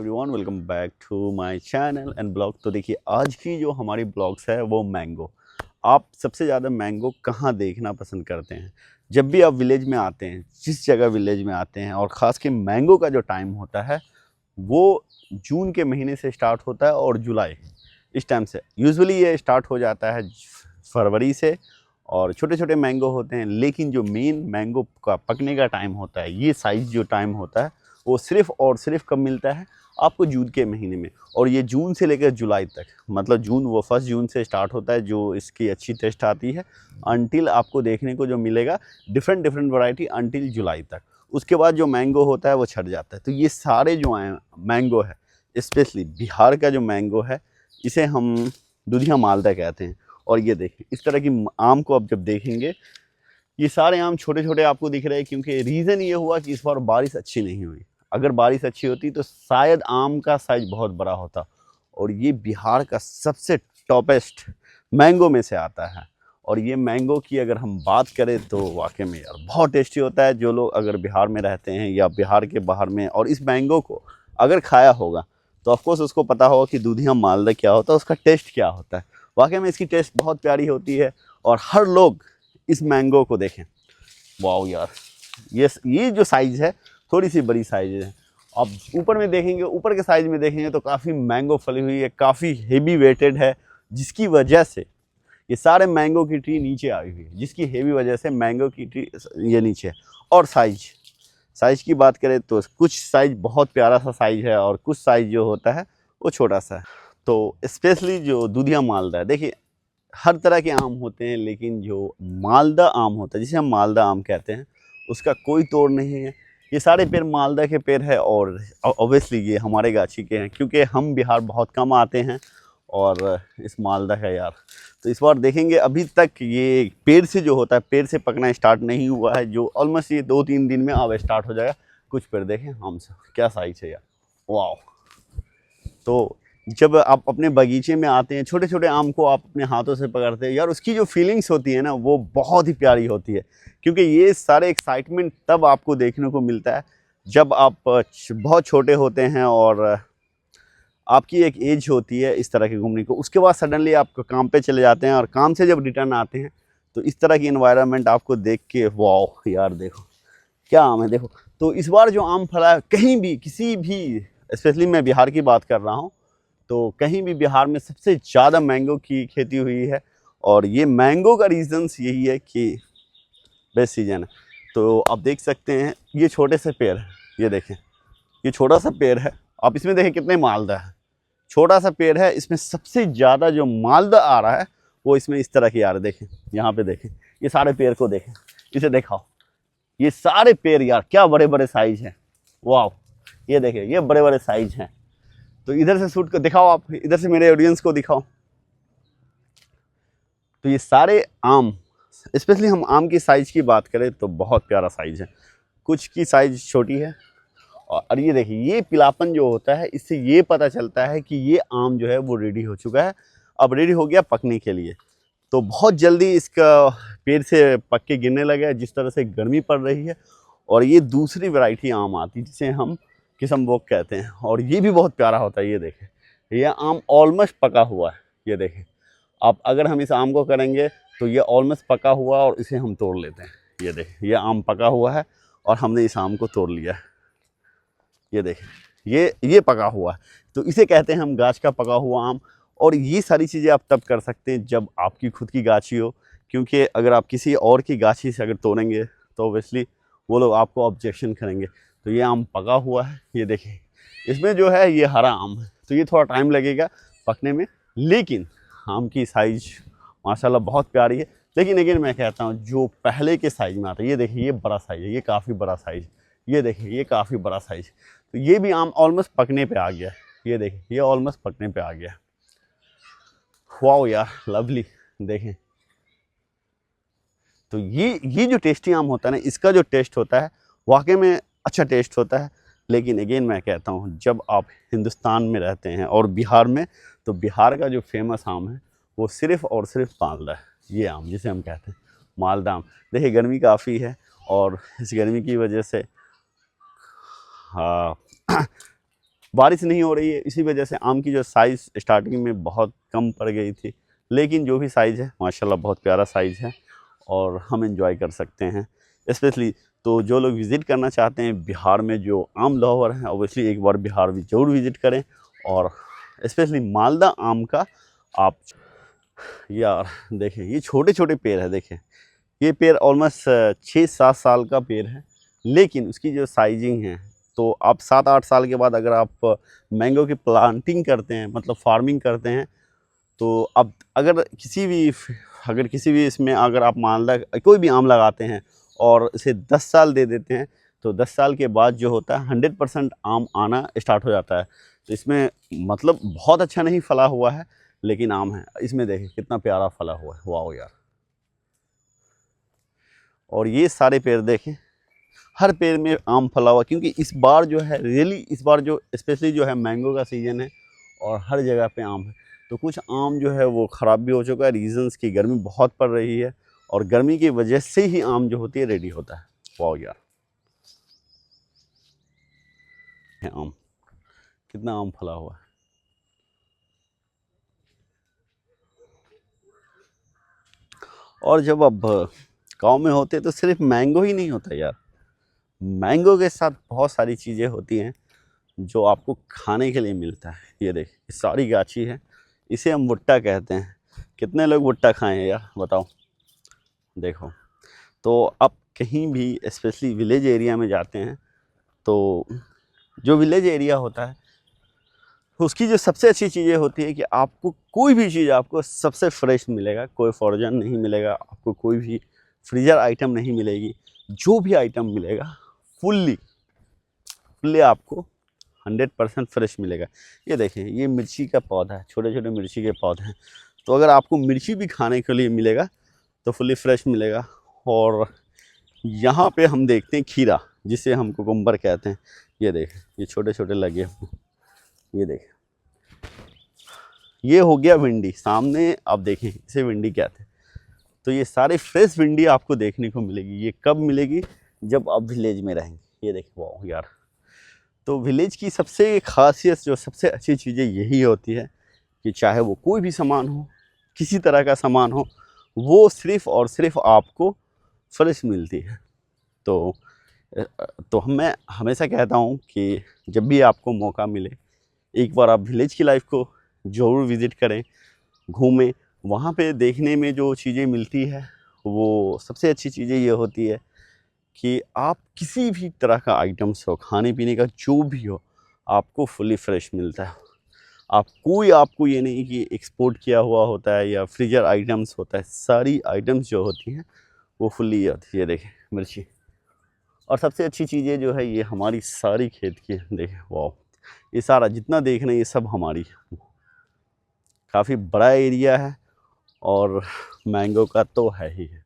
Everyone, welcome back to my channel and blog. तो देखिए, आज की जो हमारी ब्लॉग्स है वो मैंगो। आप सबसे ज़्यादा मैंगो कहाँ देखना पसंद करते हैं? जब भी आप विलेज में आते हैं, जिस जगह विलेज में आते हैं, और ख़ास के मैंगो का जो टाइम होता है वो जून के महीने से स्टार्ट होता है और जुलाई, इस टाइम से यूजुअली ये स्टार्ट हो जाता है फरवरी से। और छोटे छोटे मैंगो होते हैं, लेकिन जो मेन मैंगो का पकने का टाइम होता है, ये साइज़ जो टाइम होता है, वो सिर्फ़ और सिर्फ कब मिलता है आपको? जून के महीने में। और ये जून से लेकर जुलाई तक, मतलब जून वो 1 जून से स्टार्ट होता है जो इसकी अच्छी टेस्ट आती है, अनटिल आपको देखने को जो मिलेगा डिफरेंट डिफरेंट वैरायटी अनटिल जुलाई तक। उसके बाद जो मैंगो होता है वो छट जाता है। तो ये सारे जो मैंगो है, स्पेशली बिहार का जो मैंगो है, इसे हम दुधिया मालदा कहते हैं। और ये देखिए, इस तरह की आम को आप जब देखेंगे, ये सारे आम छोटे छोटे आपको दिख रहे हैं, क्योंकि रीज़न ये हुआ कि इस बार बारिश अच्छी नहीं हुई। अगर बारिश अच्छी होती तो शायद आम का साइज बहुत बड़ा होता। और ये बिहार का सबसे टॉपेस्ट मैंगो में से आता है। और ये मैंगो की अगर हम बात करें तो वाकई में यार बहुत टेस्टी होता है। जो लोग अगर बिहार में रहते हैं या बिहार के बाहर में और इस मैंगो को अगर खाया होगा, तो ऑफकोर्स उसको पता होगा कि दूधिया मालदा क्या होता है, उसका टेस्ट क्या होता है। वाकई में इसकी टेस्ट बहुत प्यारी होती है। और हर लोग इस मैंगो को देखें। वाओ यार, ये जो साइज़ है थोड़ी सी बड़ी साइज़ है। आप ऊपर में देखेंगे, ऊपर के साइज़ में देखेंगे तो काफ़ी मैंगो फली हुई है, काफ़ी हेवी वेटेड है, जिसकी वजह से ये सारे मैंगो की ट्री नीचे आई हुई है, जिसकी हेवी वजह से मैंगो की ट्री ये नीचे है। और साइज़ की बात करें तो कुछ साइज़ बहुत प्यारा सा साइज़ है और कुछ साइज़ जो होता है वो छोटा सा है। तो स्पेशली जो दूधिया मालदा है, देखिए हर तरह के आम होते हैं, लेकिन जो मालदा आम होता है, जिसे हम मालदा आम कहते हैं, उसका कोई तोड़ नहीं है। ये सारे पेड़ मालदा के पेड़ है और ऑब्वियसली ये हमारे गाछी के हैं, क्योंकि हम बिहार बहुत कम आते हैं। और इस मालदा है यार, तो इस बार देखेंगे अभी तक ये पेड़ से जो होता है, पेड़ से पकना स्टार्ट नहीं हुआ है, जो ऑलमोस्ट ये 2-3 दिन में अब स्टार्ट हो जाएगा। कुछ पेड़ देखें आम से, क्या साइज है यार, वाह। तो जब आप अपने बगीचे में आते हैं, छोटे छोटे आम को आप अपने हाथों से पकड़ते हैं यार, उसकी जो फीलिंग्स होती है ना, वो बहुत ही प्यारी होती है। क्योंकि ये सारे एक्साइटमेंट तब आपको देखने को मिलता है जब आप बहुत छोटे होते हैं और आपकी एक एज होती है इस तरह की घूमने को। उसके बाद सडनली आप काम पे चले जाते हैं और काम से जब रिटर्न आते हैं तो इस तरह की इन्वायरमेंट आपको देख के वाह यार, देखो क्या आम है, देखो। तो इस बार जो आम फला है, कहीं भी किसी भी, स्पेशली मैं बिहार की बात कर रहा हूँ, तो कहीं भी बिहार में सबसे ज़्यादा मैंगो की खेती हुई है। और ये मैंगो का रीज़न्स यही है कि बेस्ट सीजन है। तो आप देख सकते हैं ये छोटे से पेड़ है, ये देखें, ये छोटा सा पेड़ है। आप इसमें देखें कितने मालदा है। छोटा सा पेड़ है, इसमें सबसे ज़्यादा जो मालदा आ रहा है वो इसमें इस तरह की आ रहा है। देखें यहाँ पे, देखें ये सारे पेड़ को, देखें इसे, दिखाओ ये सारे पेड़ यार, क्या बड़े बड़े साइज हैं, वाह। ये देखें, ये बड़े बड़े साइज हैं। तो इधर से शूट कर दिखाओ, आप इधर से मेरे ऑडियंस को दिखाओ। तो ये सारे आम, स्पेशली हम आम की साइज़ की बात करें तो बहुत प्यारा साइज़ है। कुछ की साइज़ छोटी है। और ये देखिए, ये पिलापन जो होता है, इससे ये पता चलता है कि ये आम जो है वो रेडी हो चुका है, अब रेडी हो गया पकने के लिए। तो बहुत जल्दी इसका पेड़ से पक के गिरने लगा है, जिस तरह से गर्मी पड़ रही है। और ये दूसरी वैरायटी आम आती है जिसे हम किशनभोग कहते हैं, और ये भी बहुत प्यारा होता है। ये देखें, ये आम ऑलमोस्ट पका हुआ है। ये देखें आप, अगर हम इस आम को करेंगे तो ये ऑलमोस्ट पका हुआ है और इसे हम तोड़ लेते हैं। ये देखें, ये आम पका हुआ है और हमने इस आम को तोड़ लिया है। ये देखें, ये पका हुआ है, तो इसे कहते हैं हम गाछ का पका हुआ आम। और ये सारी चीज़ें आप तब कर सकते हैं जब आपकी खुद की गाछी हो, क्योंकि अगर आप किसी और की गाछी से अगर तोड़ेंगे तो ऑब्वियसली वो लोग आपको ऑब्जेक्शन करेंगे। तो ये आम पका हुआ है, ये देखें, इसमें जो है ये हरा आम है, तो ये थोड़ा टाइम लगेगा पकने में, लेकिन आम की साइज माशाल्लाह बहुत प्यारी है। लेकिन अगेन मैं कहता हूँ, जो पहले के साइज़ में आता है, ये देखिए ये बड़ा साइज़ है, ये काफ़ी बड़ा साइज़, ये देखिए ये काफ़ी बड़ा साइज़। तो ये भी आम ऑलमोस्ट पकने पे आ गया है। ये देखिए, ये ऑलमोस्ट पकने पे आ गया है। वाओ यार, लवली, देखें। तो ये जो टेस्टी आम होता है ना, इसका जो टेस्ट होता है वाकई में अच्छा टेस्ट होता है। लेकिन अगेन मैं कहता हूँ, जब आप हिंदुस्तान में रहते हैं और बिहार में, तो बिहार का जो फेमस आम है वो सिर्फ़ और सिर्फ मालदा है। ये आम जिसे हम कहते हैं मालदा आम। देखिए गर्मी काफ़ी है और इस गर्मी की वजह से हाँ बारिश नहीं हो रही है, इसी वजह से आम की जो साइज़ स्टार्टिंग में बहुत कम पड़ गई थी, लेकिन जो भी साइज़ है माशाल्लाह बहुत प्यारा साइज़ है और हम एंजॉय कर सकते हैं। स्पेशली तो जो लोग विज़िट करना चाहते हैं बिहार में, जो आम लवर हैं, ऑब्वियसली एक बार बिहार भी ज़रूर विज़िट करें। और स्पेशली मालदा आम का आप यार देखें, ये छोटे छोटे पेड़ है, देखें ये पेड़ ऑलमोस्ट 6-7 साल का पेड़ है, लेकिन उसकी जो साइजिंग है, तो आप 7-8 साल के बाद अगर आप मैंगो की प्लांटिंग करते हैं, मतलब फार्मिंग करते हैं, तो अब अगर किसी भी इसमें अगर आप मालदा कोई भी आम लगाते हैं और इसे 10 साल दे देते हैं, तो 10 साल के बाद जो होता है 100% आम आना स्टार्ट हो जाता है। तो इसमें मतलब बहुत अच्छा नहीं फला हुआ है, लेकिन आम है। इसमें देखें कितना प्यारा फला हुआ है, वाह यार। और ये सारे पेड़ देखें, हर पेड़ में आम फला हुआ, क्योंकि इस बार जो है रियली, इस बार जो स्पेशली जो है मैंगो का सीज़न है और हर जगह पे आम है। तो कुछ आम जो है वो ख़राब भी हो चुका है, रीज़न्स की गर्मी बहुत पड़ रही है और गर्मी की वजह से ही आम जो होती है रेडी होता है। वाह यार, आम कितना आम फला हुआ है। और जब अब गांव में होते तो सिर्फ मैंगो ही नहीं होता यार, मैंगो के साथ बहुत सारी चीज़ें होती हैं जो आपको खाने के लिए मिलता है। ये देख, ये सारी गाछी है, इसे हम भुट्टा कहते हैं। कितने लोग भुट्टा खाए हैं यार, बताओ। देखो, तो आप कहीं भी स्पेशली विलेज एरिया में जाते हैं, तो जो विलेज एरिया होता है उसकी जो सबसे अच्छी चीज़ें होती है कि आपको कोई भी चीज़ आपको सबसे फ्रेश मिलेगा, कोई फ्रोजन नहीं मिलेगा, आपको कोई भी फ्रीजर आइटम नहीं मिलेगी। जो भी आइटम मिलेगा फुल्ली आपको 100% फ्रेश मिलेगा। ये देखें, ये मिर्ची का पौधा है, छोटे छोटे मिर्ची के पौधे हैं, तो अगर आपको मिर्ची भी खाने के लिए मिलेगा तो फुल्ली फ्रेश मिलेगा। और यहाँ पे हम देखते हैं खीरा, जिसे हम कुकुम्बर कहते हैं। ये देखें, ये छोटे छोटे लगे हुए, ये देखें, ये हो गया भिंडी सामने, आप देखें इसे भिंडी कहते हैं। तो ये सारे फ्रेश भिंडी आपको देखने को मिलेगी। ये कब मिलेगी? जब आप विलेज में रहेंगे। ये देखें, वाह यार। तो विलेज की सबसे खासियत, जो सबसे अच्छी चीज़ें यही होती है कि चाहे वो कोई भी सामान हो, किसी तरह का सामान हो, वो सिर्फ़ और सिर्फ आपको फ्रेश मिलती है। तो मैं हमेशा कहता हूँ कि जब भी आपको मौका मिले, एक बार आप विलेज की लाइफ को ज़रूर विज़िट करें, घूमें। वहाँ पे देखने में जो चीज़ें मिलती है, वो सबसे अच्छी चीज़ें ये होती है कि आप किसी भी तरह का आइटम्स हो, खाने पीने का जो भी हो, आपको फुली फ्रेश मिलता है। आपको ये नहीं कि एक्सपोर्ट किया हुआ होता है या फ्रीजर आइटम्स होता है। सारी आइटम्स जो होती हैं वो फुल्ली होती है। ये देखें मिर्ची, और सबसे अच्छी चीज़ें जो है ये हमारी सारी खेत की है। देखें, वाह, ये सारा जितना देख रहे हैं ये सब हमारी है। काफ़ी बड़ा एरिया है और मैंगो का तो है ही है।